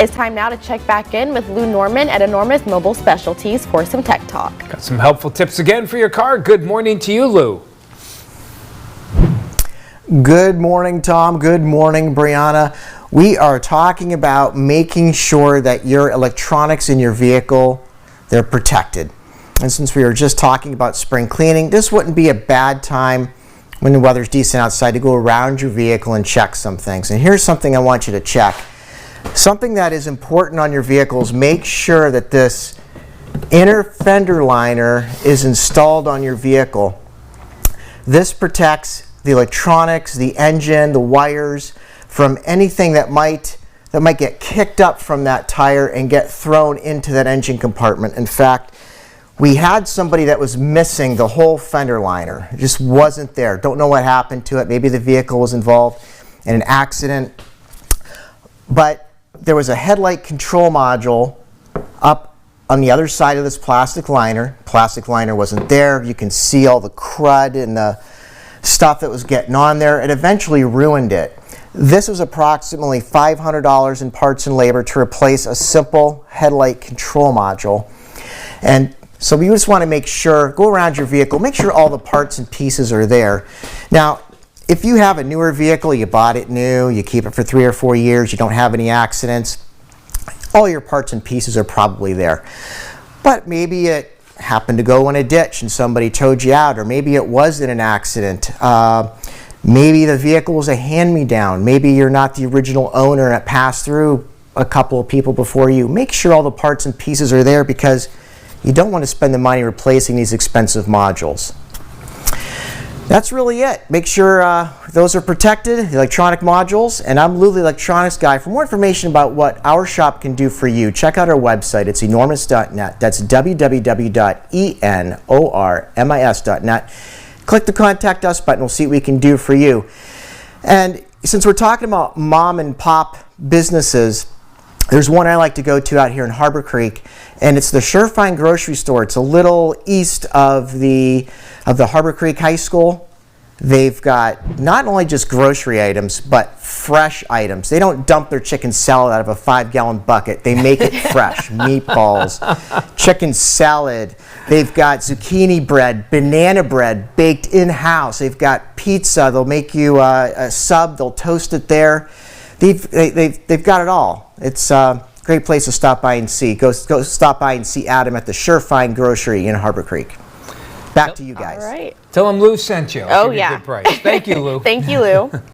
It's time now to check back in with Lou Norman at Enormous Mobile Specialties for some tech talk. Got some helpful tips again for your car. Good morning to you, Lou. Good morning, Tom. Good morning, Brianna. We are talking about making sure that your electronics in your vehicle, they're protected. And since we were just talking about spring cleaning, this wouldn't be a bad time when the weather's decent outside to go around your vehicle and check some things. And here's something I want you to check. Something that is important on your vehicles, make sure that this inner fender liner is installed on your vehicle. This protects the electronics, the engine, the wires from anything that might get kicked up from that tire and get thrown into that engine compartment. In fact, we had somebody that was missing the whole fender liner. It just wasn't there. Don't know what happened to it. Maybe the vehicle was involved in an accident. But there was a headlight control module up on the other side of this plastic liner. Plastic liner wasn't there. You can see all the crud and the stuff that was getting on there. It eventually ruined it. This was approximately $500 in parts and labor to replace a simple headlight control module. And so we just want to make sure, go around your vehicle, make sure all the parts and pieces are there. Now, if you have a newer vehicle, you bought it new, you keep it for 3 or 4 years, you don't have any accidents, all your parts and pieces are probably there. But maybe it happened to go in a ditch and somebody towed you out, or maybe it was in an accident. Maybe the vehicle was a hand-me-down. Maybe you're not the original owner and it passed through a couple of people before you. Make sure all the parts and pieces are there because you don't want to spend the money replacing these expensive modules. That's really it. Make sure those are protected, the electronic modules. And I'm Lou, the electronics guy. For more information about what our shop can do for you, check out our website. It's enormous.net. That's www.enormis.net. Click the Contact Us button. We'll see what we can do for you. And since we're talking about mom and pop businesses, there's one I like to go to out here in Harbor Creek, and it's the Surefine grocery store. It's a little east of the Harbor Creek High School. They've got not only just grocery items, but fresh items. They don't dump their chicken salad out of a 5-gallon bucket. They make it fresh. Meatballs, chicken salad. They've got zucchini bread, banana bread baked in-house. They've got pizza. They'll make you a sub. They'll toast it there. They've got it all. It's a great place to stop by and see. Go stop by and see Adam at the Surefine Grocery in Harbor Creek. Back to you guys. All right. Tell him Lou sent you. Oh, give you yeah. a good price. Thank you, Lou. Thank you, Lou.